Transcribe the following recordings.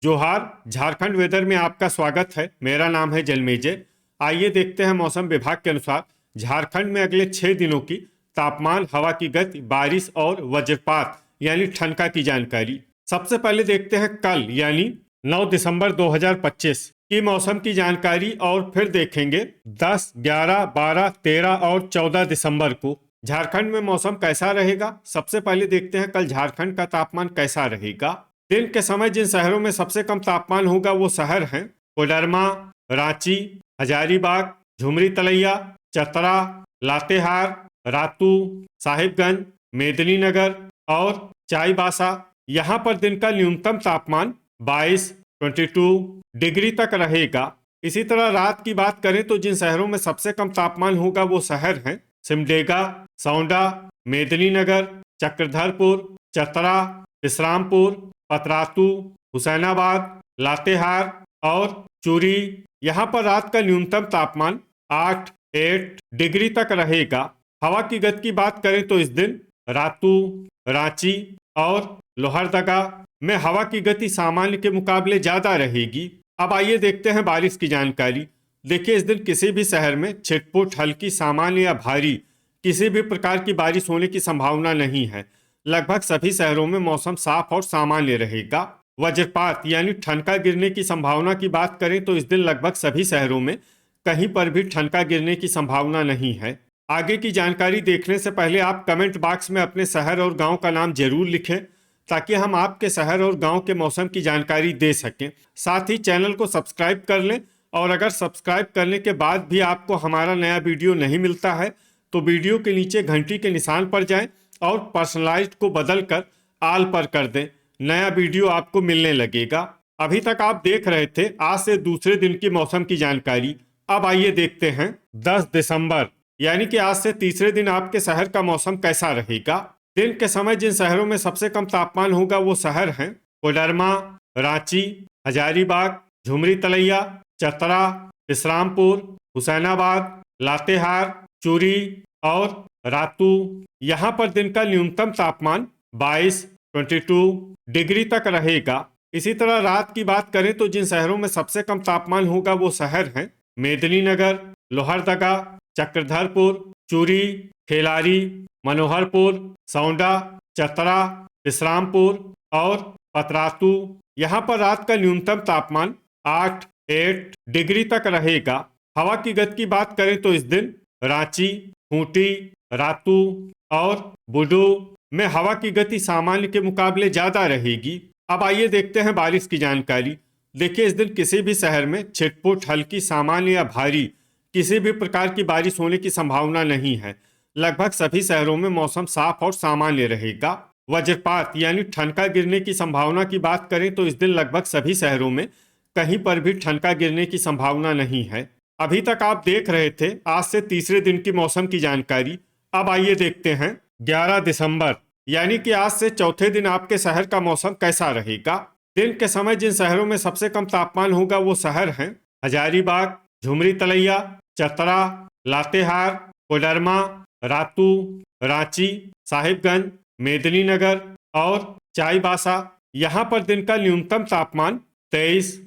जोहार। झारखंड वेदर में आपका स्वागत है। मेरा नाम है जलमेजय। आइए देखते हैं मौसम विभाग के अनुसार झारखंड में अगले 6 दिनों की तापमान, हवा की गति, बारिश और वज्रपात यानी ठनका की जानकारी। सबसे पहले देखते हैं कल यानी 9 दिसंबर 2025 की मौसम की जानकारी और फिर देखेंगे 10, 11, 12, 13 और 14 दिसंबर को झारखंड में मौसम कैसा रहेगा। सबसे पहले देखते हैं कल झारखंड का तापमान कैसा रहेगा। दिन के समय जिन शहरों में सबसे कम तापमान होगा वो शहर हैं कोडरमा, रांची, हजारीबाग, झुमरी तलैया, चतरा, लातेहार, रातू, साहिबगंज, मेदिनीनगर और चाईबासा। यहाँ पर दिन का न्यूनतम तापमान 22 डिग्री तक रहेगा। इसी तरह रात की बात करें तो जिन शहरों में सबसे कम तापमान होगा वो शहर हैं सिमडेगा, सौंडा, मेदिनीनगर, चक्रधरपुर, चतरा, विश्रामपुर, पतरातू, हुसैनाबाद, लातेहार और चूरी। यहाँ पर रात का न्यूनतम तापमान 8 डिग्री तक रहेगा। हवा की गति की बात करें तो इस दिन रातू, रांची और लोहरदगा में हवा की गति सामान्य के मुकाबले ज्यादा रहेगी। अब आइए देखते हैं बारिश की जानकारी। देखिए, इस दिन किसी भी शहर में छिटपुट, हल्की, सामान्य या भारी किसी भी प्रकार की बारिश होने की संभावना नहीं है। लगभग सभी शहरों में मौसम साफ और सामान्य रहेगा। वज्रपात यानी ठनका गिरने की संभावना की बात करें तो इस दिन लगभग सभी शहरों में कहीं पर भी ठनका गिरने की संभावना नहीं है। आगे की जानकारी देखने से पहले आप कमेंट बॉक्स में अपने शहर और गांव का नाम जरूर लिखें ताकि हम आपके शहर और गांव के मौसम की जानकारी दे सकें। साथ ही चैनल को सब्सक्राइब कर लें और अगर सब्सक्राइब करने के बाद भी आपको हमारा नया वीडियो नहीं मिलता है तो वीडियो के नीचे घंटी के निशान पर जाएं और पर्सनलाइज्ड को बदलकर आल पर कर दें। नया वीडियो आपको मिलने लगेगा। अभी तक आप देख रहे थे आज से दूसरे दिन की मौसम की जानकारी। अब आइए देखते हैं 10 दिसंबर यानी कि आज से तीसरे दिन आपके शहर का मौसम कैसा रहेगा। दिन के समय जिन शहरों में सबसे कम तापमान होगा वो शहर हैं कोडरमा, रांची, हजारीबाग, झुमरी तलैया, चतरा, विश्रामपुर, हुसैनाबाद, लातेहार, चूरी और रातू। यहाँ पर दिन का न्यूनतम तापमान 22 डिग्री तक रहेगा। इसी तरह रात की बात करें तो जिन शहरों में सबसे कम तापमान होगा वो शहर हैं मेदिनीनगर, लोहरदगा, चक्रधरपुर, चूरी, खेलारी, मनोहरपुर, सौंडा, चतरा, विश्रामपुर और पतरातू। यहाँ पर रात का न्यूनतम तापमान 8 डिग्री तक रहेगा। हवा की गति की बात करें तो इस दिन रांची, खूंटी, रातू और बुडू में हवा की गति सामान्य के मुकाबले ज्यादा रहेगी। अब आइए देखते हैं बारिश की जानकारी। देखिए, इस दिन किसी भी शहर में छिटपुट, हल्की, सामान्य या भारी किसी भी प्रकार की बारिश होने की संभावना नहीं है। लगभग सभी शहरों में मौसम साफ और सामान्य रहेगा। वज्रपात यानी ठनका गिरने की संभावना की बात करें तो इस दिन लगभग सभी शहरों में कहीं पर भी ठनका गिरने की संभावना नहीं है। अभी तक आप देख रहे थे आज से तीसरे दिन की मौसम की जानकारी। अब आइए देखते हैं 11 दिसंबर यानी कि आज से चौथे दिन आपके शहर का मौसम कैसा रहेगा। दिन के समय जिन शहरों में सबसे कम तापमान होगा वो शहर हैं हजारीबाग, झुमरी तलैया, चतरा, लातेहार, कोडरमा, रातू, रांची, साहिबगंज, मेदिनीनगर और चाईबासा। यहाँ पर दिन का न्यूनतम तापमान 23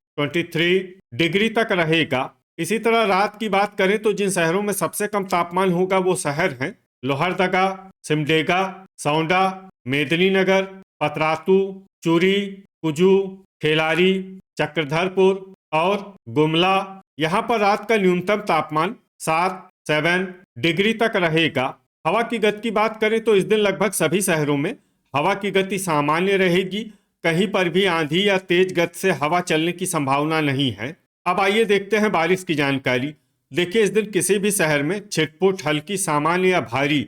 डिग्री तक रहेगा। इसी तरह रात की बात करें तो जिन शहरों में सबसे कम तापमान होगा वो शहर हैं लोहरदगा, सिमडेगा, सौंडा, मेदिनीनगर, पतरातू, चूरी, कुजू, खेलारी, चक्रधरपुर और गुमला। यहाँ पर रात का न्यूनतम तापमान 7 डिग्री तक रहेगा। हवा की गति की बात करें तो इस दिन लगभग सभी शहरों में हवा की गति सामान्य रहेगी। कहीं पर भी आंधी या तेज गति से हवा चलने की संभावना नहीं है। अब आइए देखते हैं बारिश की जानकारी। देखिए, इस दिन किसी भी शहर में छिटपुट, हल्की, सामान्य या भारी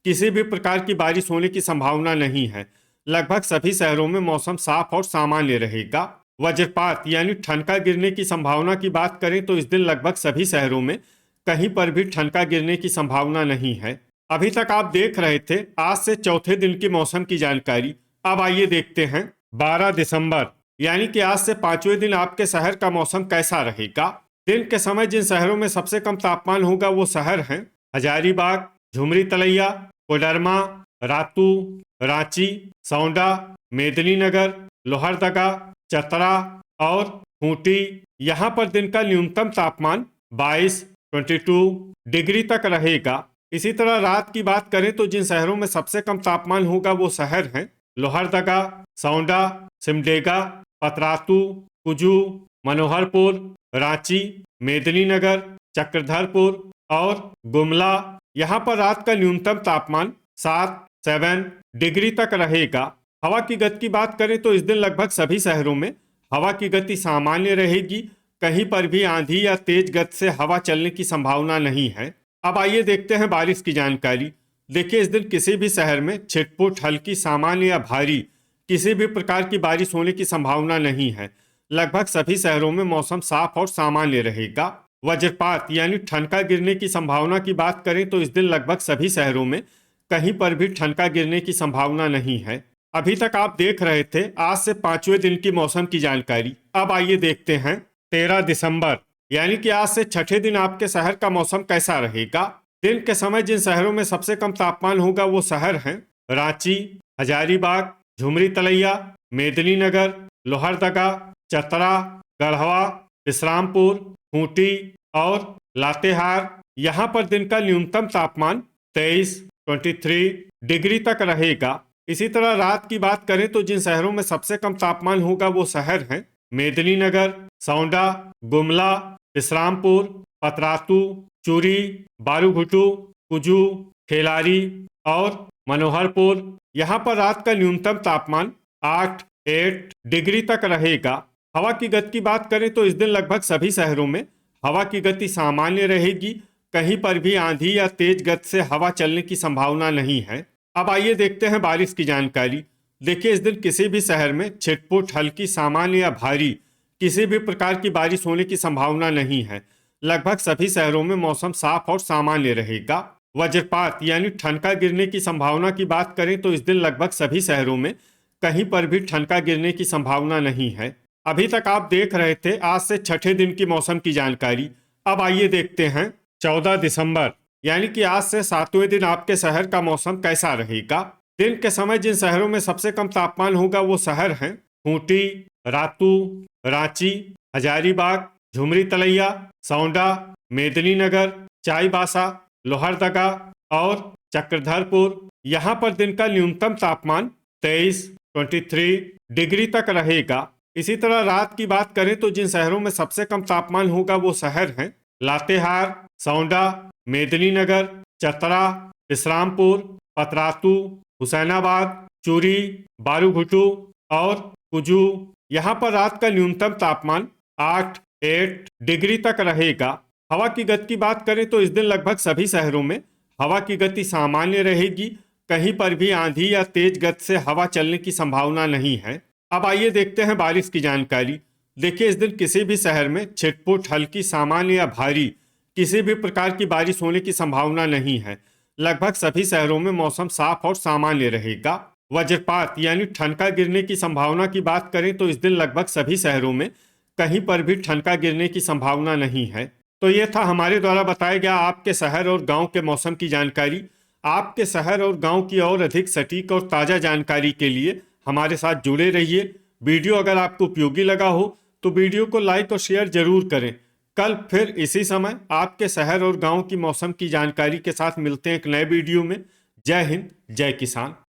किसी भी प्रकार की बारिश होने की संभावना नहीं है। लगभग सभी शहरों में मौसम साफ और सामान्य रहेगा। वज्रपात यानी ठनका गिरने की संभावना की बात करें तो इस दिन लगभग सभी शहरों में कहीं पर भी ठनका गिरने की संभावना नहीं है। अभी तक आप देख रहे थे आज से चौथे दिन की मौसम की जानकारी। अब आइए देखते हैं 12 दिसंबर यानी कि आज से पांचवें दिन आपके शहर का मौसम कैसा रहेगा। दिन के समय जिन शहरों में सबसे कम तापमान होगा वो शहर हैं हजारीबाग, झुमरी तलैया, कोडरमा, रातू, रांची, सौंडा, मेदिनीनगर, लोहरदगा, चतरा और खूंटी। यहाँ पर दिन का न्यूनतम तापमान 22 डिग्री तक रहेगा। इसी तरह रात की बात करें तो जिन शहरों में सबसे कम तापमान होगा वो शहर हैं लोहरदगा, सौंडा, सिमडेगा, पतरातू, कुजू, मनोहरपुर, रांची, मेदिनीनगर, चक्रधरपुर और गुमला। यहाँ पर रात का न्यूनतम तापमान 7 डिग्री तक रहेगा। हवा की गति की बात करें तो इस दिन लगभग सभी शहरों में हवा की गति सामान्य रहेगी। कहीं पर भी आंधी या तेज गति से हवा चलने की संभावना नहीं है। अब आइए देखते हैं बारिश की जानकारी। देखिए, इस दिन किसी भी शहर में छिटपुट, हल्की, सामान्य या भारी किसी भी प्रकार की बारिश होने की संभावना नहीं है। लगभग सभी शहरों में मौसम साफ और सामान्य रहेगा। वज्रपात यानी ठनका गिरने की संभावना की बात करें तो इस दिन लगभग सभी शहरों में कहीं पर भी ठनका गिरने की संभावना नहीं है। अभी तक आप देख रहे थे आज से 5वें दिन की मौसम की जानकारी। अब आइए देखते हैं 13 दिसंबर यानी कि आज से छठे दिन आपके शहर का मौसम कैसा रहेगा। दिन के समय जिन शहरों में सबसे कम तापमान होगा वो शहर हैं रांची, हजारीबाग, झुमरी तलैया, मेदिनीनगर, लोहरदगा, चतरा, गढ़वा, विश्रामपुर, खूंटी और लातेहार। यहाँ पर दिन का न्यूनतम तापमान 23 डिग्री तक रहेगा। इसी तरह रात की बात करें तो जिन शहरों में सबसे कम तापमान होगा वो शहर हैं मेदिनीनगर, सौंडा, गुमला, विश्रामपुर, पतरातू, चूरी, बारूघुटू, कुजू, खेलारी और मनोहरपुर। यहाँ पर रात का न्यूनतम तापमान 8 डिग्री तक रहेगा। हवा की गति की बात करें तो इस दिन लगभग सभी शहरों में हवा की गति सामान्य रहेगी। कहीं पर भी आंधी या तेज गति से हवा चलने की संभावना नहीं है। अब आइए देखते हैं बारिश की जानकारी। देखिए, इस दिन किसी भी शहर में छिटपुट, हल्की, सामान्य या भारी किसी भी प्रकार की बारिश होने की संभावना नहीं है। लगभग सभी शहरों में मौसम साफ और सामान्य रहेगा। वज्रपात यानी ठनका गिरने की संभावना की बात करें तो इस दिन लगभग सभी शहरों में कहीं पर भी ठनका गिरने की संभावना नहीं है। अभी तक आप देख रहे थे आज से छठे दिन की मौसम की जानकारी। अब आइए देखते हैं 14 दिसंबर यानी कि आज से 7वें दिन आपके शहर का मौसम कैसा रहेगा। दिन के समय जिन शहरों में सबसे कम तापमान होगा वो शहर हैं खूंटी, रातू, रांची, हजारीबाग, झुमरी तलैया, सौंडा, मेदिनीनगर, चाईबासा, लोहरदगा और चक्रधरपुर। यहाँ पर दिन का न्यूनतम तापमान 23 डिग्री तक रहेगा। इसी तरह रात की बात करें तो जिन शहरों में सबसे कम तापमान होगा वो शहर हैं लातेहार, सौंडा, मेदिनीनगर, चतरा, विश्रामपुर, पतरातू, हुसैनाबाद, चूरी, बारूघुटू और कुजू। यहाँ पर रात का न्यूनतम तापमान 8 डिग्री तक रहेगा। हवा की गति की बात करें तो इस दिन लगभग सभी शहरों में हवा की गति सामान्य रहेगी। कहीं पर भी आंधी या तेज गति से हवा चलने की संभावना नहीं है। अब आइए देखते हैं बारिश की जानकारी। देखिए, इस दिन किसी भी शहर में छिटपुट, हल्की, सामान्य या भारी किसी भी प्रकार की बारिश होने की संभावना नहीं है। लगभग सभी शहरों में मौसम साफ और सामान्य रहेगा। वज्रपात यानी ठनका गिरने की संभावना की बात करें तो इस दिन लगभग सभी शहरों में कहीं पर भी ठनका गिरने की संभावना नहीं है। तो ये था हमारे द्वारा बताया गया आपके शहर और गांव के मौसम की जानकारी। आपके शहर और गांव की और अधिक सटीक और ताज़ा जानकारी के लिए हमारे साथ जुड़े रहिए। वीडियो अगर आपको उपयोगी लगा हो तो वीडियो को लाइक और शेयर जरूर करें। कल फिर इसी समय आपके शहर और गांव की मौसम की जानकारी के साथ मिलते हैं एक नए वीडियो में। जय हिंद, जय किसान।